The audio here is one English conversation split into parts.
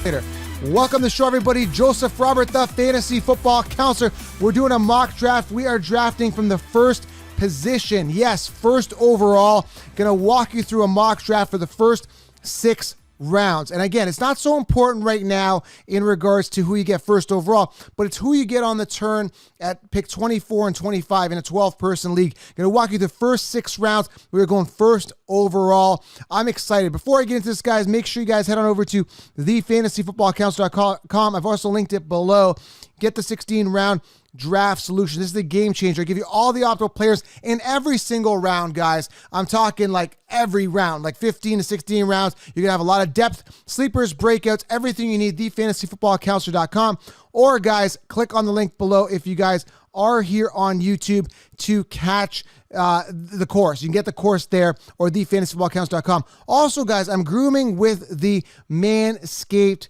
Later. Welcome to the show, everybody. Joseph Robert, the fantasy football counselor. We're doing a mock draft. We are drafting from the first position. Yes, first overall. Going to walk you through a mock draft for the first 6 rounds. And again, it's not so important right now in regards to who you get first overall, but it's who you get on the turn at pick 24 and 25 in a 12-person league. Going to walk you through the first 6 rounds. We're going first overall. I'm excited. Before I get into this, guys, make sure you guys head on over to thefantasyfootballcounselor.com. I've also linked it below. Get the 16-round draft solution. This is the game changer. I give you all the optimal players in every single round, guys. I'm talking like every round, like 15 to 16 rounds. You're going to have a lot of depth, sleepers, breakouts, everything you need, thefantasyfootballcounselor.com. Or, guys, click on the link below if you guys are here on YouTube to catch the course. You can get the course there or thefantasyfootballcounselor.com. Also, guys, I'm grooming with the Manscaped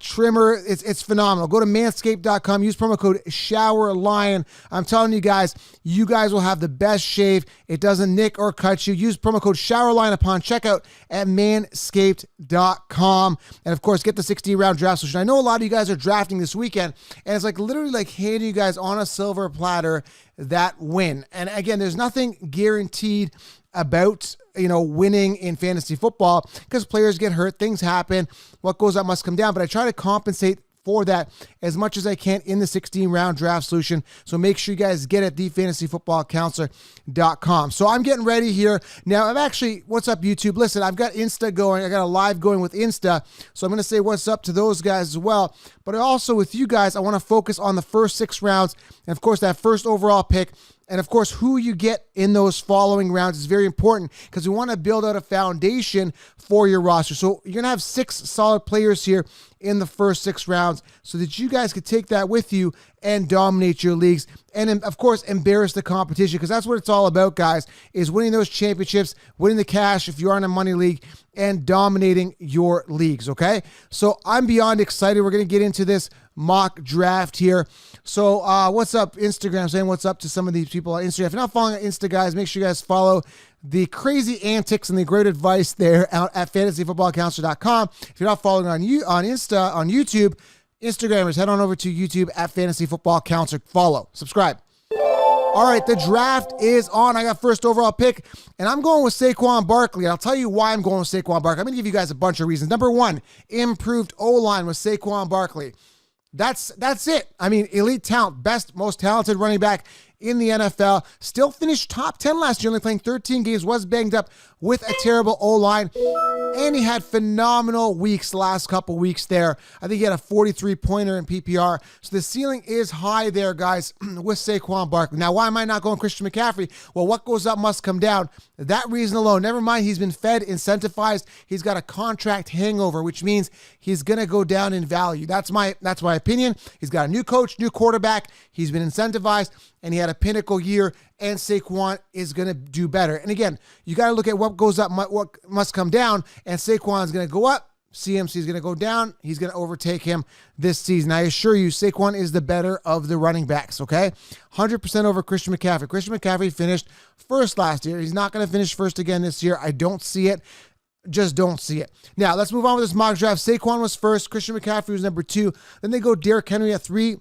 trimmer. It's phenomenal. Go to manscaped.com, use promo code SHOWERLION. I'm telling you guys will have the best shave. It doesn't nick or cut you. Use promo code SHOWERLION upon checkout at manscaped.com. And of course, get the 16-round draft solution. I know a lot of you guys are drafting this weekend, and it's like literally like handing you guys on a silver platter that win. And again, there's nothing guaranteed about winning in fantasy football because players get hurt, things happen, what goes up must come down, but I try to compensate for that as much as I can in the 16-round draft solution. So make sure you guys get it at thefantasyfootballcounselor.com. So I'm getting ready here. Now, what's up, YouTube? Listen, I've got Insta going. I got a live going with Insta. So I'm going to say what's up to those guys as well. But also with you guys, I want to focus on the first 6 rounds. And of course, that first overall pick. And of course, who you get in those following rounds is very important because we want to build out a foundation for your roster. So you're going to have 6 solid players here in the first 6 rounds so that you guys could take that with you and dominate your leagues. And of course, embarrass the competition because that's what it's all about, guys, is winning those championships, winning the cash if you are in a money league, and dominating your leagues, okay? So I'm beyond excited. We're going to get into this mock draft here. So what's up, Instagram? Saying what's up to some of these people on Instagram. If you're not following Insta, guys, make sure you guys follow the crazy antics and the great advice there out at fantasyfootballcounselor.com. If you're not following on Insta, on YouTube, Instagrammers, head on over to YouTube at Fantasy Football Counselor. Follow, subscribe. All right, the draft is on. I got first overall pick, and I'm going with Saquon Barkley. I'll tell you why I'm going with Saquon Barkley. I'm going to give you guys a bunch of reasons. Number 1, improved O-line with Saquon Barkley. That's it. I mean, elite talent, best, most talented running back in the NFL. Still finished top 10 last year, only playing 13 games, was banged up with a terrible O-line. And he had phenomenal weeks the last couple weeks there. I think he had a 43-pointer in PPR. So the ceiling is high there, guys, with Saquon Barkley. Now, why am I not going Christian McCaffrey? Well, what goes up must come down. That reason alone, never mind, he's been fed, incentivized. He's got a contract hangover, which means he's going to go down in value. That's my opinion. He's got a new coach, new quarterback. He's been incentivized, and he had a pinnacle year, and Saquon is going to do better. And again, you got to look at what goes up, what must come down, and Saquon is going to go up. CMC is going to go down. He's going to overtake him this season. I assure you, Saquon is the better of the running backs, okay? 100% over Christian McCaffrey. Christian McCaffrey finished first last year. He's not going to finish first again this year. I don't see it. Just don't see it. Now, let's move on with this mock draft. Saquon was first. Christian McCaffrey was number 2. Then they go Derrick Henry at 3.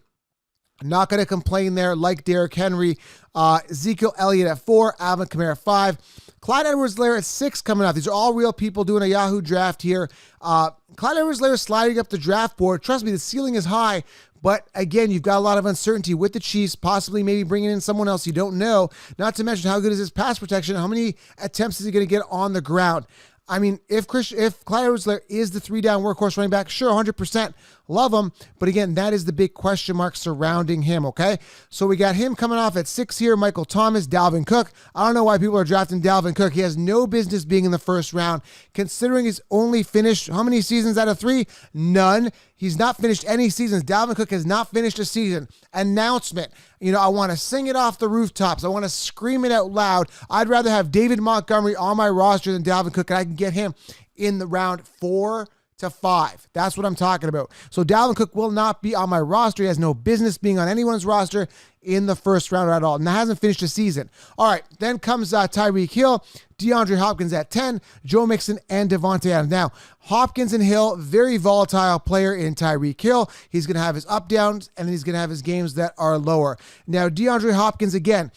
Not going to complain there like Derrick Henry. Ezekiel Elliott at 4. Alvin Kamara at 5. Clyde Edwards-Helaire at 6 coming out. These are all real people doing a Yahoo draft here. Clyde Edwards-Helaire sliding up the draft board. Trust me, the ceiling is high. But again, you've got a lot of uncertainty with the Chiefs, possibly maybe bringing in someone else you don't know. Not to mention how good is his pass protection. How many attempts is he going to get on the ground? I mean, if Clyde Edwards-Helaire is the 3-down workhorse running back, sure, 100%. Love him. But again, that is the big question mark surrounding him, okay? So we got him coming off at 6 here. Michael Thomas, Dalvin Cook. I don't know why people are drafting Dalvin Cook. He has no business being in the first round, considering he's only finished how many seasons out of 3? None. He's not finished any seasons. Dalvin Cook has not finished a season. Announcement. I want to sing it off the rooftops. I want to scream it out loud. I'd rather have David Montgomery on my roster than Dalvin Cook, and I can get him in the round 4 to 5. That's what I'm talking about. So Dalvin Cook will not be on my roster. He has no business being on anyone's roster in the first round at all. And that hasn't finished the season. All right, then comes Tyreek Hill, DeAndre Hopkins at 10, Joe Mixon, and Devontae Adams. Now, Hopkins and Hill, very volatile player in Tyreek Hill. He's going to have his up downs, and he's going to have his games that are lower. Now, DeAndre Hopkins, again,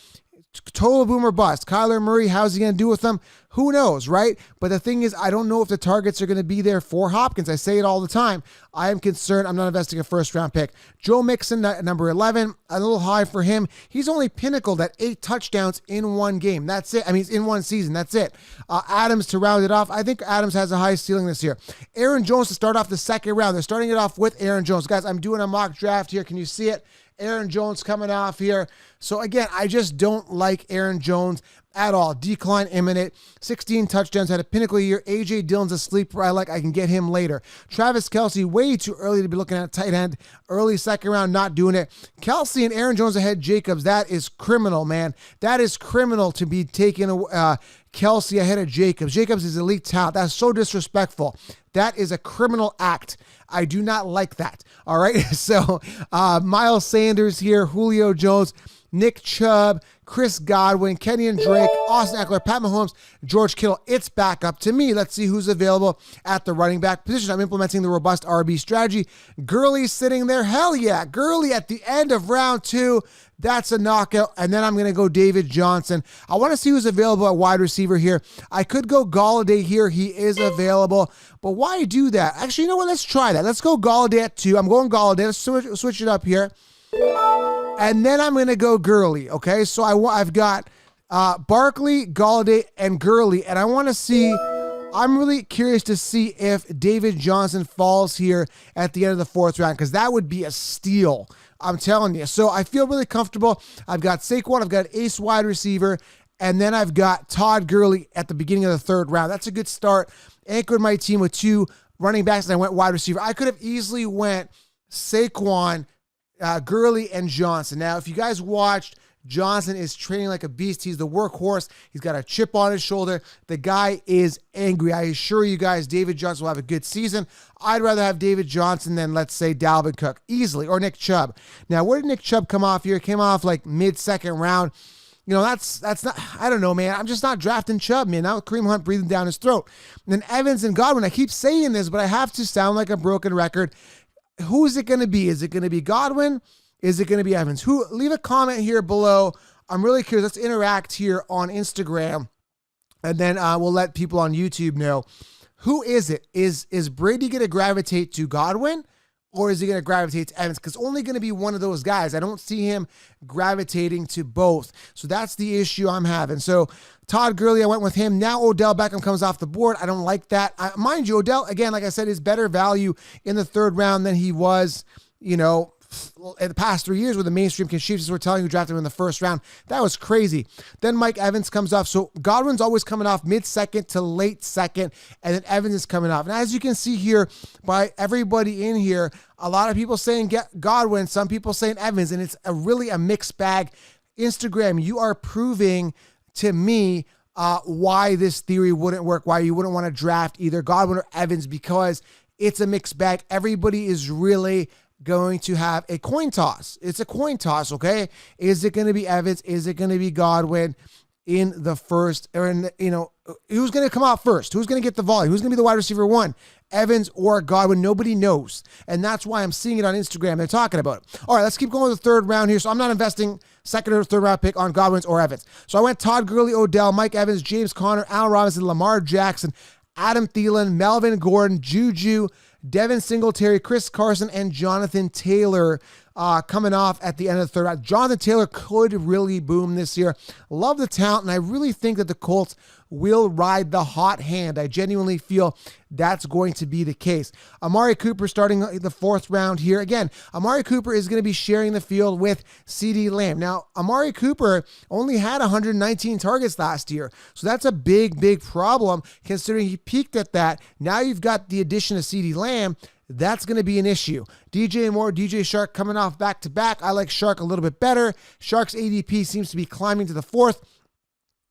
total boomer bust. Kyler Murray, how's he going to do with them? Who knows, right? But the thing is, I don't know if the targets are going to be there for Hopkins. I say it all the time. I am concerned. I'm not investing a first-round pick. Joe Mixon, number 11, a little high for him. He's only pinnacled at 8 touchdowns in one game. That's it. I mean, in one season. That's it. Adams to round it off. I think Adams has a high ceiling this year. Aaron Jones to start off the second round. They're starting it off with Aaron Jones. Guys, I'm doing a mock draft here. Can you see it? Aaron Jones coming off here. So again, I just don't like Aaron Jones at all. Decline imminent. 16 touchdowns, had a pinnacle year. A.J. Dillon's a sleeper I like. I can get him later. Travis Kelce, way too early to be looking at a tight end. Early second round, not doing it. Kelce and Aaron Jones ahead Jacobs. That is criminal, man. That is criminal to be taking Kelce ahead of Jacobs. Jacobs is elite talent. That's so disrespectful. That is a criminal act. I do not like that. All right. So Miles Sanders here, Julio Jones, Nick Chubb, Chris Godwin, Kenyon Drake, Austin Eckler, Pat Mahomes, George Kittle. It's back up to me. Let's see who's available at the running back position. I'm implementing the robust RB strategy. Gurley's sitting there. Hell yeah. Gurley at the end of round 2. That's a knockout. And then I'm going to go David Johnson. I want to see who's available at wide receiver here. I could go Golladay here. He is available. But why do that? Actually, you know what? Let's try that. Let's go Golladay at 2. I'm going Golladay. Let's switch it up here. And then I'm going to go Gurley, okay? So I've got Barkley, Golladay, and Gurley. And I want to see, I'm really curious to see if David Johnson falls here at the end of the 4th round, because that would be a steal, I'm telling you. So I feel really comfortable. I've got Saquon, I've got ace wide receiver, and then I've got Todd Gurley at the beginning of the 3rd round. That's a good start. Anchored my team with 2 running backs, and I went wide receiver. I could have easily went Saquon, Gurley, and Johnson. Now, if you guys watched, Johnson is training like a beast. He's the workhorse. He's got a chip on his shoulder. The guy is angry. I assure you guys, David Johnson will have a good season. I'd rather have David Johnson than, let's say, Dalvin Cook, easily, or Nick Chubb. Now, where did Nick Chubb come off here? He came off like mid-second round. You know, that's not, I don't know, man. I'm just not drafting Chubb, man. Now Kareem Hunt breathing down his throat. And then Evans and Godwin, I keep saying this, but I have to sound like a broken record. Who is it going to be? Is it going to be Godwin? Is it going to be Evans? Leave a comment here below. I'm really curious. Let's interact here on Instagram, and then we'll let people on YouTube know. Who is it? Is Brady going to gravitate to Godwin, or is he going to gravitate to Evans? Because only going to be one of those guys. I don't see him gravitating to both. So that's the issue I'm having. So Todd Gurley, I went with him. Now Odell Beckham comes off the board. I don't like that. Mind you, Odell, again, like I said, is better value in the 3rd round than he was, you know, in the past 3 years, where the mainstream Chiefs were telling you drafted him in the 1st round. That was crazy. Then Mike Evans comes off. So Godwin's always coming off mid-second to late second, and then Evans is coming off. And as you can see here by everybody in here, a lot of people saying Godwin, some people saying Evans, and it's really a mixed bag. Instagram, you are proving to me why this theory wouldn't work, why you wouldn't want to draft either Godwin or Evans, because it's a mixed bag. Everybody is really going to have a coin toss. It's a coin toss, okay? Is it going to be Evans? Is it going to be Godwin in the 1st? Or in the, you know, who's going to come out first? Who's going to get the volume? Who's going to be the wide receiver 1? Evans or Godwin? Nobody knows. And that's why I'm seeing it on Instagram. They're talking about it. All right, let's keep going with the 3rd round here. So I'm not investing 2nd or 3rd round pick on Godwin's or Evans. So I went Todd Gurley, Odell, Mike Evans, James Conner, Allen Robinson, Lamar Jackson, Adam Thielen, Melvin Gordon, Juju, Devin Singletary, Chris Carson, and Jonathan Taylor coming off at the end of the 3rd round. Jonathan Taylor could really boom this year. Love the talent, and I really think that the Colts will ride the hot hand. I genuinely feel that's going to be the case. Amari Cooper starting the 4th round here. Again, Amari Cooper is going to be sharing the field with CeeDee Lamb. Now, Amari Cooper only had 119 targets last year, so that's a big problem considering he peaked at that. Now you've got the addition of CeeDee Lamb. That's going to be an issue. DJ Moore, DJ Shark coming off back-to-back. I like Shark a little bit better. Shark's ADP seems to be climbing to the 4th.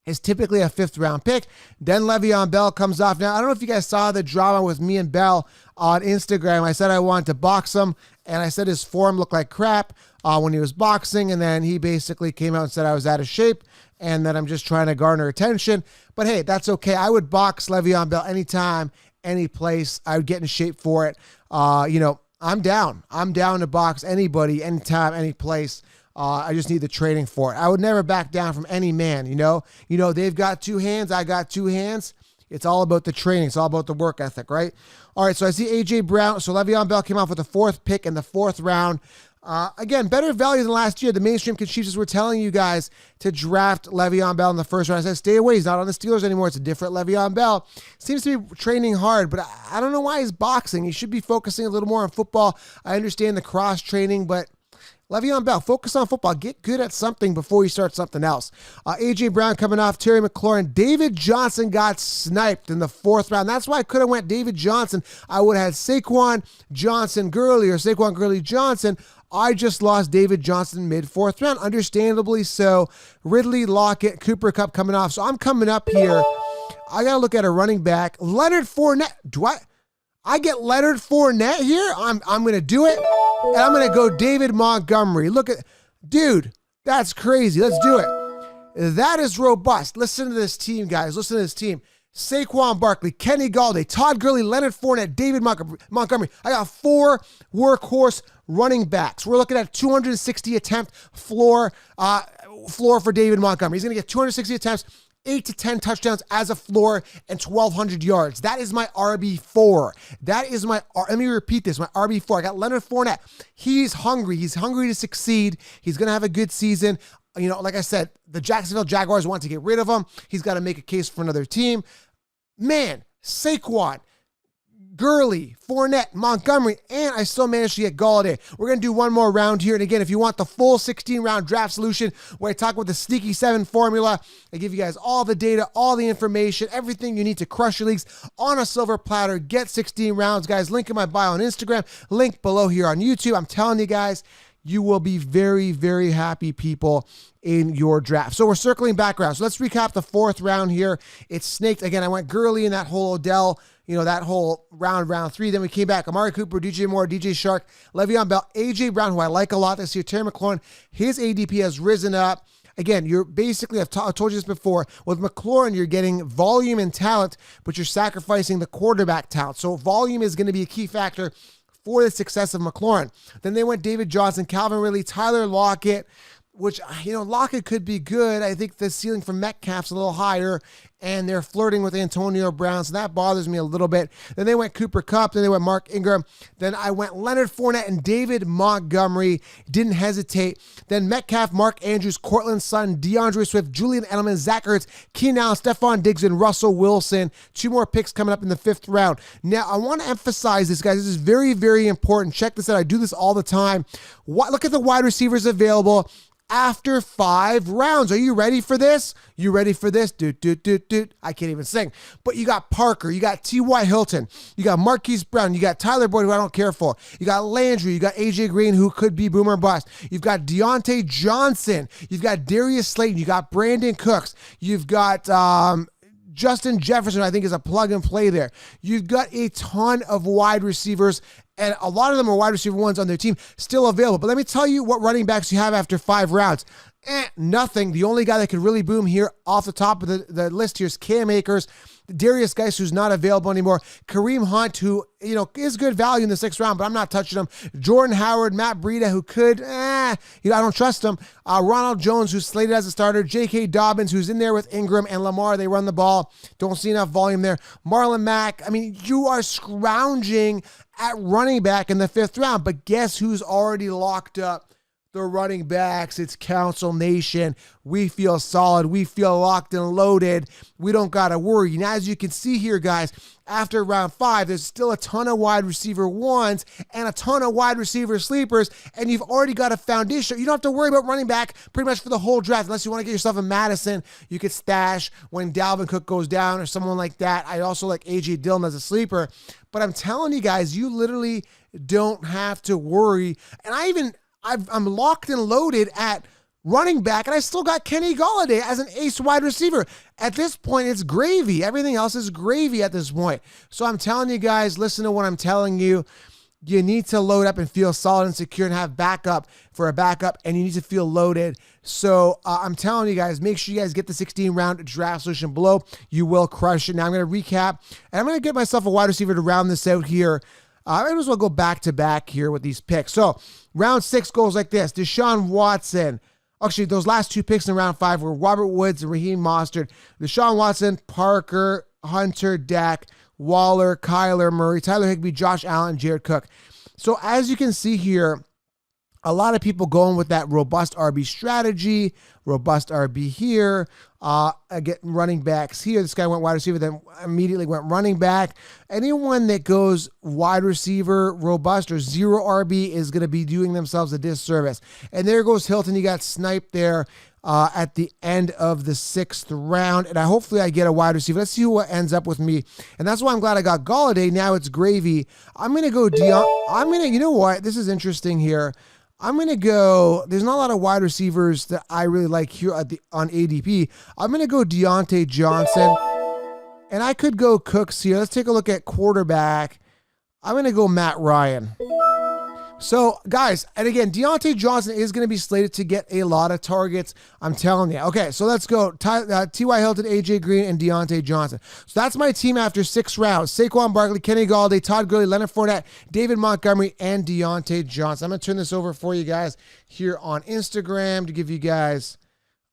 is typically a 5th round pick. Then Le'Veon Bell comes off. Now, I don't know if you guys saw the drama with me and Bell on Instagram. I said I wanted to box him, and I said his form looked like crap when he was boxing, and then he basically came out and said I was out of shape and that I'm just trying to garner attention. But hey, that's okay. I would box Le'Veon Bell anytime, any place. I would get in shape for it. I'm down. I'm down to box anybody, anytime, any place. I just need the training for it. I would never back down from any man, they've got 2 hands. I got 2 hands. It's all about the training. It's all about the work ethic, right? All right, so I see A.J. Brown. So Le'Veon Bell came off with the 4th pick in the 4th round. Again, better value than last year. The mainstream Chiefs were telling you guys to draft Le'Veon Bell in the 1st round. I said, stay away. He's not on the Steelers anymore. It's a different Le'Veon Bell. Seems to be training hard, but I don't know why he's boxing. He should be focusing a little more on football. I understand the cross-training, but Le'Veon Bell, focus on football. Get good at something before you start something else. A.J. Brown coming off, Terry McLaurin. David Johnson got sniped in the 4th round. That's why I could have went David Johnson. I would have had Saquon Gurley Johnson. I just lost David Johnson mid-4th round. Understandably so. Ridley, Lockett, Cooper Kupp coming off. So I'm coming up here. I got to look at a running back. Leonard Fournette. I get Leonard Fournette here? I'm going to do it. And I'm going to go David Montgomery. Look at, dude, that's crazy. Let's do it. That is robust. Listen to this team, guys. Listen to this team. Saquon Barkley, Kenny Galladay, Todd Gurley, Leonard Fournette, David Montgomery. I got 4 workhorse running backs. We're looking at 260 attempt floor for David Montgomery. He's going to get 260 attempts, 8 to 10 touchdowns as a floor, and 1,200 yards. That is my RB4. Let me repeat this, my RB4. I got Leonard Fournette. He's hungry. He's hungry to succeed. He's going to have a good season. Like I said, the Jacksonville Jaguars want to get rid of him. He's got to make a case for another team. Man, Saquon, Gurley, Fournette, Montgomery, and I still managed to get Galladay. We're going to do one more round here. And again, if you want the full 16-round draft solution where I talk about the Sneaky 7 formula, I give you guys all the data, all the information, everything you need to crush your leagues on a silver platter. Get 16 rounds, guys. Link in my bio on Instagram, link below here on YouTube. I'm telling you guys, you will be very, very happy people in your draft. So we're circling back around. So let's recap the 4th round here. It's snaked. Again, I went Gurley in that whole Odell, that whole round 3. Then we came back. Amari Cooper, DJ Moore, DJ Shark, Le'Veon Bell, A.J. Brown, who I like a lot this year. Terry McLaurin, his ADP has risen up. Again, you're basically, I've told you this before, with McLaurin, you're getting volume and talent, but you're sacrificing the quarterback talent. So volume is going to be a key factor for the success of McLaurin. Then they went David Johnson, Calvin Ridley, Tyler Lockett, which, Lockett could be good. I think the ceiling for Metcalf's a little higher, and they're flirting with Antonio Brown, so that bothers me a little bit. Then they went Cooper Kupp, then they went Mark Ingram, then I went Leonard Fournette and David Montgomery, didn't hesitate. Then Metcalf, Mark Andrews, Cortland Sutton, DeAndre Swift, Julian Edelman, Zach Ertz, Keenan Allen, Stephon Diggs, and Russell Wilson. 2 more picks coming up in the 5th round. Now, I want to emphasize this, guys. This is very, very important. Check this out. I do this all the time. Look at the wide receivers available after 5 rounds. Are you ready for this? You ready for this? I can't even sing. But you got Parker, you got T.Y. Hilton, you got Marquise Brown, you got Tyler Boyd, who I don't care for. You got Landry, you got A.J. Green, who could be boomer or bust. You've got Deontay Johnson, you've got Darius Slayton, you got Brandon Cooks, you've got Justin Jefferson, I think, is a plug and play there. You've got a ton of wide receivers, and a lot of them are wide receiver ones on their team still available. But let me tell you what running backs you have after 5 rounds. Nothing. The only guy that could really boom here off the top of the list here is Cam Akers, Darius Geis, who's not available anymore, Kareem Hunt, who is good value in the 6th round, but I'm not touching him, Jordan Howard, Matt Breida, who could, I don't trust him, Ronald Jones, who's slated as a starter, J.K. Dobbins, who's in there with Ingram and Lamar. They run the ball. Don't see enough volume there. Marlon Mack. I mean, you are scrounging at running back in the 5th round, but guess who's already locked up? The running backs. It's Council Nation. We feel solid. We feel locked and loaded. We don't got to worry. Now, as you can see here, guys, after round 5, there's still a ton of wide receiver ones and a ton of wide receiver sleepers, and you've already got a foundation. You don't have to worry about running back pretty much for the whole draft. Unless you want to get yourself a Madison, you could stash when Dalvin Cook goes down or someone like that. I also like A.J. Dillon as a sleeper. But I'm telling you guys, you literally don't have to worry. And I'm locked and loaded at running back, and I still got Kenny Golladay as an ace wide receiver. At this point, it's gravy. Everything else is gravy at this point. So I'm telling you guys, listen to what I'm telling you. You need to load up and feel solid and secure and have backup for a backup, and you need to feel loaded. So I'm telling you guys, make sure you guys get the 16-round draft solution below. You will crush it. Now I'm going to recap, and I'm going to get myself a wide receiver to round this out here. I might as well go back-to-back here with these picks. So round 6 goes like this. Deshaun Watson. Actually, those last 2 picks in round 5 were Robert Woods and Raheem Mostert. Deshaun Watson, Parker, Hunter, Dak, Waller, Kyler Murray, Tyler Higbee, Josh Allen, Jared Cook. So as you can see here, a lot of people going with that robust RB strategy, robust RB here, getting running backs here. This guy went wide receiver, then immediately went running back. Anyone that goes wide receiver, robust, or zero RB is going to be doing themselves a disservice. And there goes Hilton. You got sniped there at the end of the 6th round. And hopefully I get a wide receiver. Let's see what ends up with me. And that's why I'm glad I got Golladay. Now it's gravy. I'm going to go you know what? This is interesting here. I'm going to go, there's not a lot of wide receivers that I really like here on ADP. I'm going to go Deontay Johnson, and I could go Cooks here. Let's take a look at quarterback. I'm going to go Matt Ryan. So, guys, and again, Deontay Johnson is going to be slated to get a lot of targets. I'm telling you. Okay, so let's go. T.Y. Hilton, A.J. Green, and Deontay Johnson. So that's my team after 6 rounds. Saquon Barkley, Kenny Golladay, Todd Gurley, Leonard Fournette, David Montgomery, and Deontay Johnson. I'm going to turn this over for you guys here on Instagram to give you guys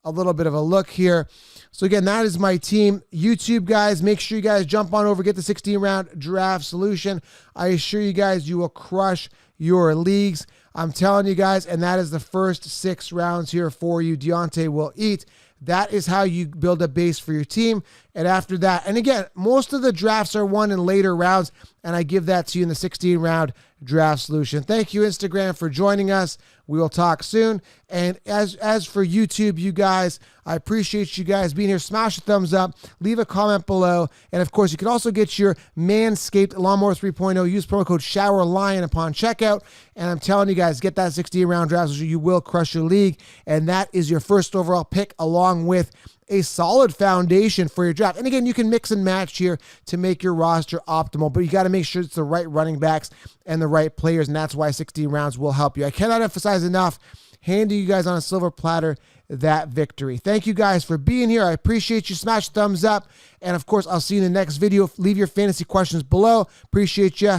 a little bit of a look here. So again, that is my team. YouTube guys, make sure you guys jump on over, get the 16-round draft solution. I assure you guys you will crush your leagues. I'm telling you guys, and that is the first 6 rounds here for you. Deontay will eat. That is how you build a base for your team. And after that, and again, most of the drafts are won in later rounds, and I give that to you in the 16-round draft solution. Thank you, Instagram, for joining us. We will talk soon. And as for YouTube, you guys, I appreciate you guys being here. Smash a thumbs up. Leave a comment below. And, of course, you can also get your Manscaped Lawnmower 3.0. Use promo code ShowerLion upon checkout. And I'm telling you guys, get that 16-round draft solution. You will crush your league. And that is your first overall pick, along with a solid foundation for your draft. And again, you can mix and match here to make your roster optimal, but you got to make sure it's the right running backs and the right players, and that's why 16 rounds will help you. I cannot emphasize enough, handing you guys on a silver platter that victory. Thank you guys for being here. I appreciate you. Smash thumbs up, and of course, I'll see you in the next video. Leave your fantasy questions below. Appreciate you.